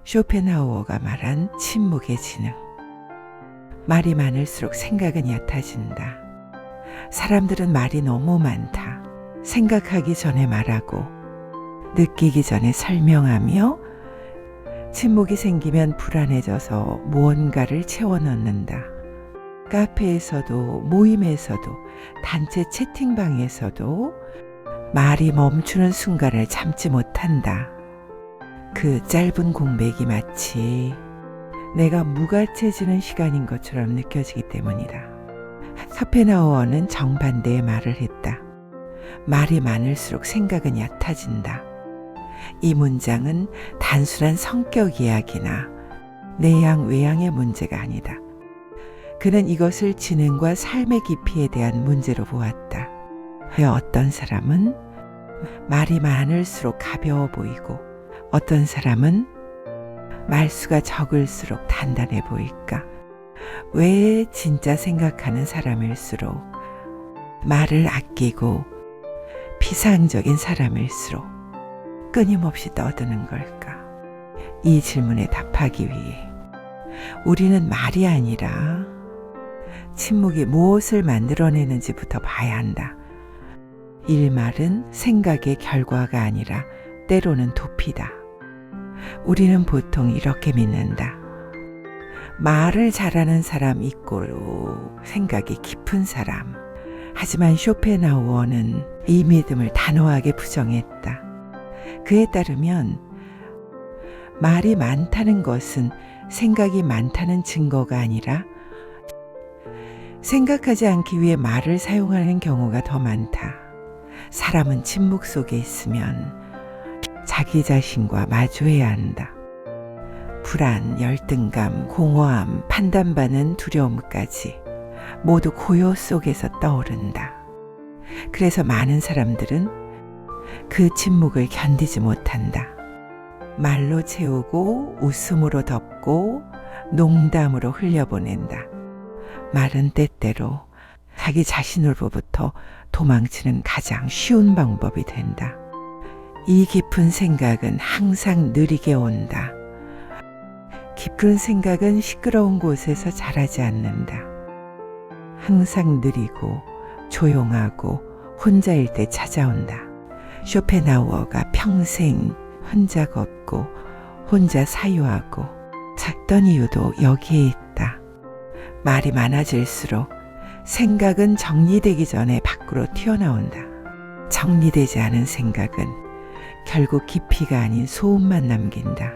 쇼펜하우어가 말한 침묵의 지능. 말이 많을수록 생각은 얕아진다. 사람들은 말이 너무 많다. 생각하기 전에 말하고 느끼기 전에 설명하며 침묵이 생기면 불안해져서 무언가를 채워 넣는다. 카페에서도 모임에서도 단체 채팅방에서도 말이 멈추는 순간을 참지 못한다. 그 짧은 공백이 마치 내가 무가치해지는 시간인 것처럼 느껴지기 때문이다. 쇼펜하우어는 정반대의 말을 했다. 말이 많을수록 생각은 얕아진다. 이 문장은 단순한 성격 이야기나 내향 외향의 문제가 아니다. 그는 이것을 지능과 삶의 깊이에 대한 문제로 보았다. 왜 어떤 사람은 말이 많을수록 가벼워 보이고 어떤 사람은 말수가 적을수록 단단해 보일까? 왜 진짜 생각하는 사람일수록 말을 아끼고 피상적인 사람일수록 끊임없이 떠드는 걸까? 이 질문에 답하기 위해 우리는 말이 아니라 침묵이 무엇을 만들어내는지부터 봐야 한다. 일말은 생각의 결과가 아니라 때로는 도피다. 우리는 보통 이렇게 믿는다. 말을 잘하는 사람 이꼬로 생각이 깊은 사람. 하지만 쇼펜하우어는 이 믿음을 단호하게 부정했다. 그에 따르면 말이 많다는 것은 생각이 많다는 증거가 아니라 생각하지 않기 위해 말을 사용하는 경우가 더 많다. 사람은 침묵 속에 있으면 자기 자신과 마주해야 한다. 불안, 열등감, 공허함, 판단받는 두려움까지 모두 고요 속에서 떠오른다. 그래서 많은 사람들은 그 침묵을 견디지 못한다. 말로 채우고 웃음으로 덮고 농담으로 흘려보낸다. 말은 때때로 자기 자신으로부터 도망치는 가장 쉬운 방법이 된다. 이 깊은 생각은 항상 느리게 온다. 깊은 생각은 시끄러운 곳에서 자라지 않는다. 항상 느리고 조용하고 혼자일 때 찾아온다. 쇼펜하우어가 평생 혼자 걷고 혼자 사유하고 찾던 이유도 여기에 있다. 말이 많아질수록 생각은 정리되기 전에 밖으로 튀어나온다. 정리되지 않은 생각은 결국 깊이가 아닌 소음만 남긴다.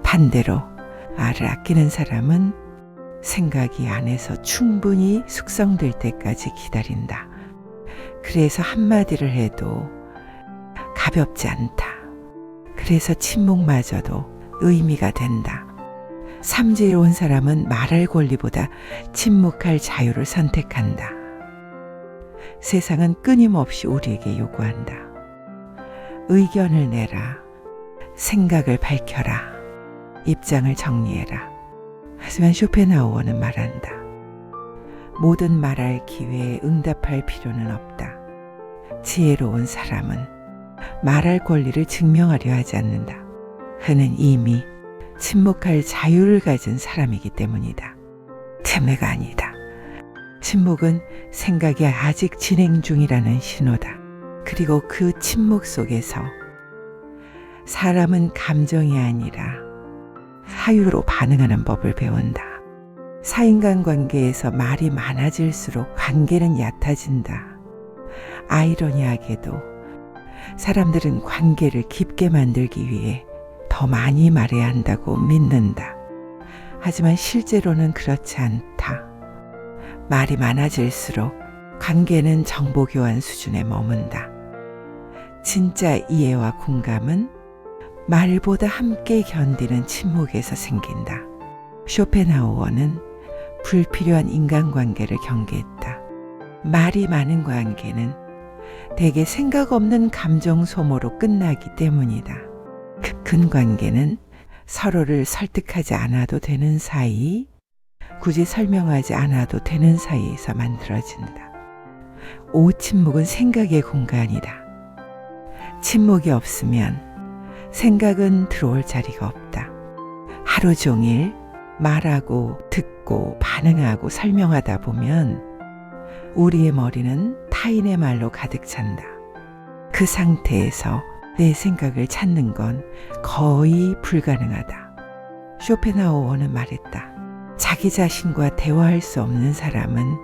반대로 말을 아끼는 사람은 생각이 안에서 충분히 숙성될 때까지 기다린다. 그래서 한마디를 해도 가볍지 않다. 그래서 침묵마저도 의미가 된다. 삼지로운 사람은 말할 권리보다 침묵할 자유를 선택한다. 세상은 끊임없이 우리에게 요구한다. 의견을 내라. 생각을 밝혀라. 입장을 정리해라. 하지만 쇼펜하우어는 말한다. 모든 말할 기회에 응답할 필요는 없다. 지혜로운 사람은 말할 권리를 증명하려 하지 않는다. 그는 이미 침묵할 자유를 가진 사람이기 때문이다. 틈매가 아니다. 침묵은 생각이 아직 진행 중이라는 신호다. 그리고 그 침묵 속에서 사람은 감정이 아니라 사유로 반응하는 법을 배운다. 사인간 관계에서 말이 많아질수록 관계는 얕아진다. 아이러니하게도 사람들은 관계를 깊게 만들기 위해 더 많이 말해야 한다고 믿는다. 하지만 실제로는 그렇지 않다. 말이 많아질수록 관계는 정보교환 수준에 머문다. 진짜 이해와 공감은 말보다 함께 견디는 침묵에서 생긴다. 쇼펜하우어는 불필요한 인간관계를 경계했다. 말이 많은 관계는 대개 생각 없는 감정 소모로 끝나기 때문이다. 큰 관계는 서로를 설득하지 않아도 되는 사이, 굳이 설명하지 않아도 되는 사이에서 만들어진다. 오침묵은 생각의 공간이다. 침묵이 없으면 생각은 들어올 자리가 없다. 하루 종일 말하고 듣고 반응하고 설명하다 보면 우리의 머리는 타인의 말로 가득 찬다. 그 상태에서 내 생각을 찾는 건 거의 불가능하다. 쇼펜하우어는 말했다. 자기 자신과 대화할 수 없는 사람은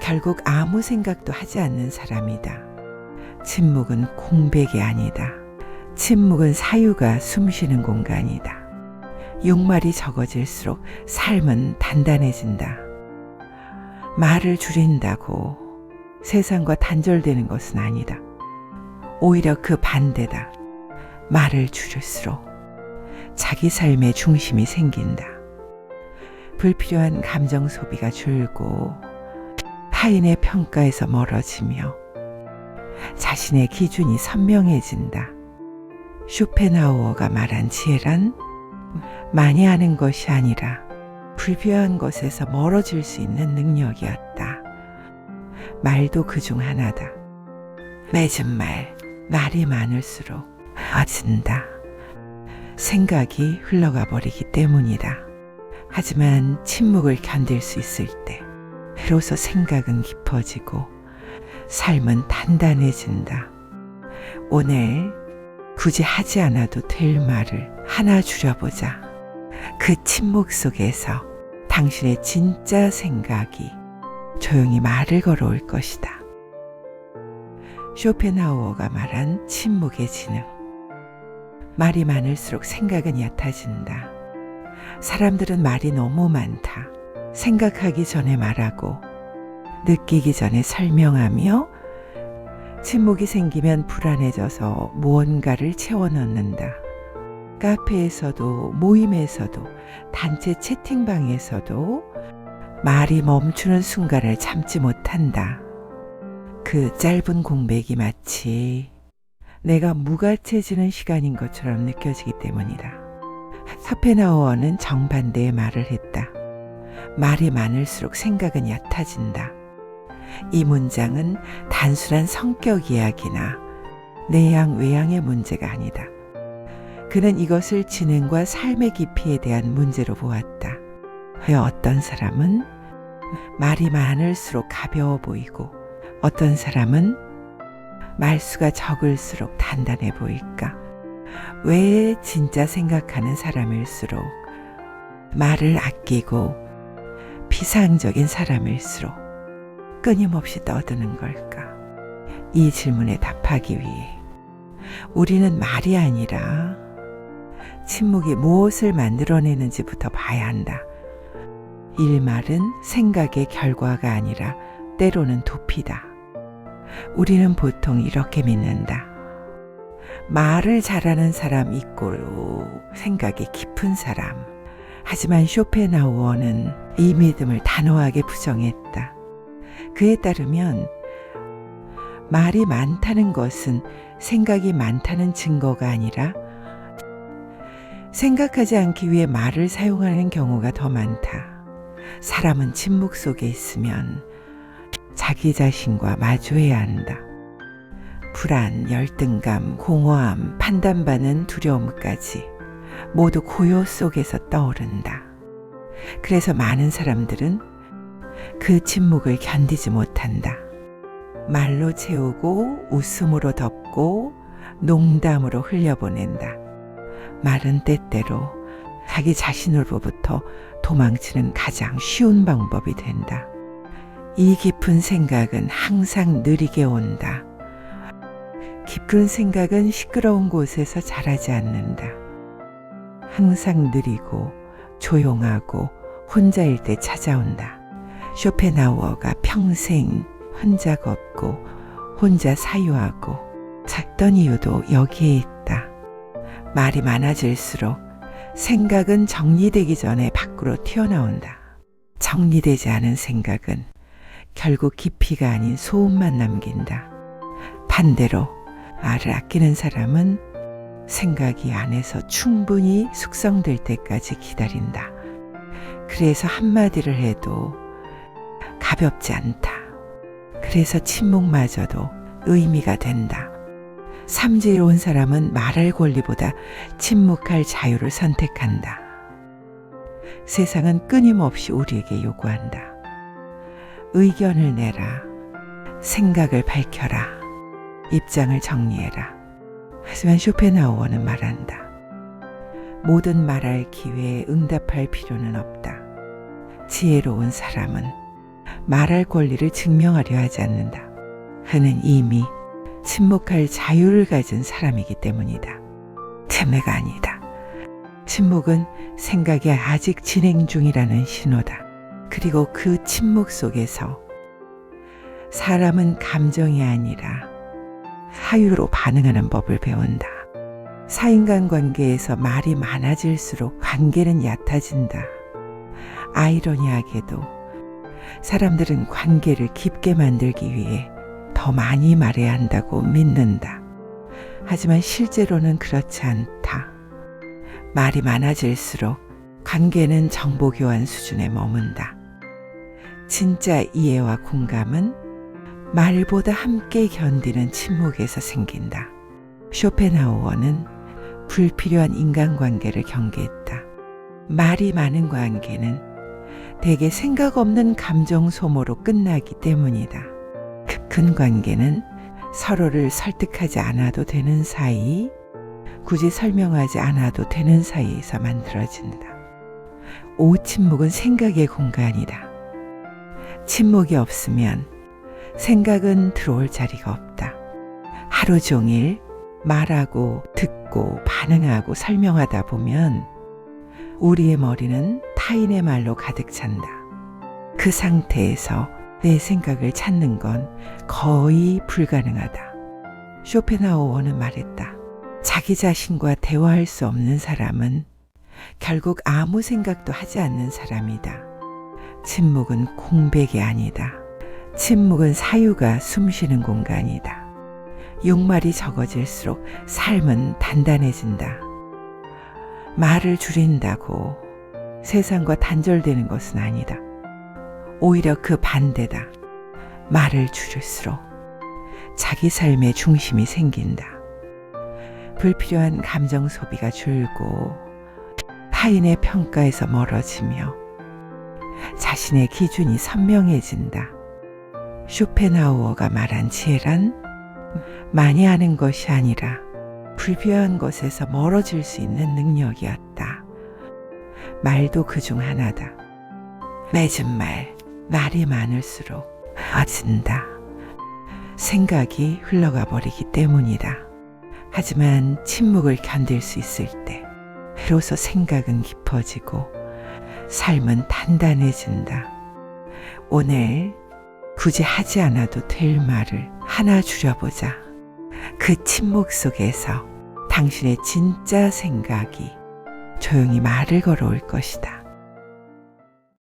결국 아무 생각도 하지 않는 사람이다. 침묵은 공백이 아니다. 침묵은 사유가 숨쉬는 공간이다. 욕말이 적어질수록 삶은 단단해진다. 말을 줄인다고 세상과 단절되는 것은 아니다. 오히려 그 반대다. 말을 줄일수록 자기 삶의 중심이 생긴다. 불필요한 감정 소비가 줄고 타인의 평가에서 멀어지며 자신의 기준이 선명해진다. 쇼펜하우어가 말한 지혜란 많이 하는 것이 아니라 불필요한 것에서 멀어질 수 있는 능력이었다. 말도 그중 하나다. 맺은 말이 많을수록 아진다. 생각이 흘러가 버리기 때문이다. 하지만 침묵을 견딜 수 있을 때 비로소 생각은 깊어지고 삶은 단단해진다. 오늘 굳이 하지 않아도 될 말을 하나 줄여보자. 그 침묵 속에서 당신의 진짜 생각이 조용히 말을 걸어올 것이다. 쇼펜하우어가 말한 침묵의 지능. 말이 많을수록 생각은 얕아진다. 사람들은 말이 너무 많다. 생각하기 전에 말하고 느끼기 전에 설명하며 침묵이 생기면 불안해져서 무언가를 채워넣는다. 카페에서도 모임에서도 단체 채팅방에서도 말이 멈추는 순간을 참지 못한다. 그 짧은 공백이 마치 내가 무가치해지는 시간인 것처럼 느껴지기 때문이다. 쇼펜하우어는 정반대의 말을 했다. 말이 많을수록 생각은 얕아진다. 이 문장은 단순한 성격 이야기나 내향 외향의 문제가 아니다. 그는 이것을 지능과 삶의 깊이에 대한 문제로 보았다. 왜 어떤 사람은 말이 많을수록 가벼워 보이고 어떤 사람은 말수가 적을수록 단단해 보일까? 왜 진짜 생각하는 사람일수록 말을 아끼고 비상적인 사람일수록 끊임없이 떠드는 걸까? 이 질문에 답하기 위해 우리는 말이 아니라 침묵이 무엇을 만들어내는지부터 봐야 한다. 일말은 생각의 결과가 아니라 때로는 도피다. 우리는 보통 이렇게 믿는다. 말을 잘하는 사람 이꼬로 생각이 깊은 사람. 하지만 쇼펜하우어는 이 믿음을 단호하게 부정했다. 그에 따르면 말이 많다는 것은 생각이 많다는 증거가 아니라 생각하지 않기 위해 말을 사용하는 경우가 더 많다. 사람은 침묵 속에 있으면 자기 자신과 마주해야 한다. 불안, 열등감, 공허함, 판단받는 두려움까지 모두 고요 속에서 떠오른다. 그래서 많은 사람들은 그 침묵을 견디지 못한다. 말로 채우고 웃음으로 덮고 농담으로 흘려보낸다. 말은 때때로 자기 자신으로부터 도망치는 가장 쉬운 방법이 된다. 이 깊은 생각은 항상 느리게 온다. 깊은 생각은 시끄러운 곳에서 자라지 않는다. 항상 느리고 조용하고 혼자일 때 찾아온다. 쇼펜하우어가 평생 혼자 걷고 혼자 사유하고 찾던 이유도 여기에 있다. 말이 많아질수록 생각은 정리되기 전에 밖으로 튀어나온다. 정리되지 않은 생각은 결국 깊이가 아닌 소음만 남긴다. 반대로 말을 아끼는 사람은 생각이 안에서 충분히 숙성될 때까지 기다린다. 그래서 한마디를 해도 가볍지 않다. 그래서 침묵마저도 의미가 된다. 삼지로운 사람은 말할 권리보다 침묵할 자유를 선택한다. 세상은 끊임없이 우리에게 요구한다. 의견을 내라. 생각을 밝혀라. 입장을 정리해라. 하지만 쇼펜하우어는 말한다. 모든 말할 기회에 응답할 필요는 없다. 지혜로운 사람은 말할 권리를 증명하려 하지 않는다. 그는 이미 침묵할 자유를 가진 사람이기 때문이다. 틈매가 아니다. 침묵은 생각이 아직 진행 중이라는 신호다. 그리고 그 침묵 속에서 사람은 감정이 아니라 사유로 반응하는 법을 배운다. 사인간 관계에서 말이 많아질수록 관계는 얕아진다. 아이러니하게도 사람들은 관계를 깊게 만들기 위해 더 많이 말해야 한다고 믿는다. 하지만 실제로는 그렇지 않다. 말이 많아질수록 관계는 정보교환 수준에 머문다. 진짜 이해와 공감은 말보다 함께 견디는 침묵에서 생긴다. 쇼펜하우어는 불필요한 인간관계를 경계했다. 말이 많은 관계는 대개 생각 없는 감정 소모로 끝나기 때문이다. 큰 관계는 서로를 설득하지 않아도 되는 사이, 굳이 설명하지 않아도 되는 사이에서 만들어진다. 오침묵은 생각의 공간이다. 침묵이 없으면 생각은 들어올 자리가 없다. 하루 종일 말하고 듣고 반응하고 설명하다 보면 우리의 머리는 타인의 말로 가득 찬다. 그 상태에서 내 생각을 찾는 건 거의 불가능하다. 쇼펜하우어는 말했다. 자기 자신과 대화할 수 없는 사람은 결국 아무 생각도 하지 않는 사람이다. 침묵은 공백이 아니다. 침묵은 사유가 숨쉬는 공간이다. 욕말이 적어질수록 삶은 단단해진다. 말을 줄인다고 세상과 단절되는 것은 아니다. 오히려 그 반대다. 말을 줄일수록 자기 삶의 중심이 생긴다. 불필요한 감정 소비가 줄고 타인의 평가에서 멀어지며 자신의 기준이 선명해진다. 쇼펜하우어가 말한 지혜란 많이 하는 것이 아니라 불필요한 것에서 멀어질 수 있는 능력이었다. 말도 그중 하나다. 맺은 말이 많을수록 아진다. 생각이 흘러가 버리기 때문이다. 하지만 침묵을 견딜 수 있을 때 비로소 생각은 깊어지고 삶은 단단해진다. 오늘 굳이 하지 않아도 될 말을 하나 줄여보자. 그 침묵 속에서 당신의 진짜 생각이 조용히 말을 걸어올 것이다.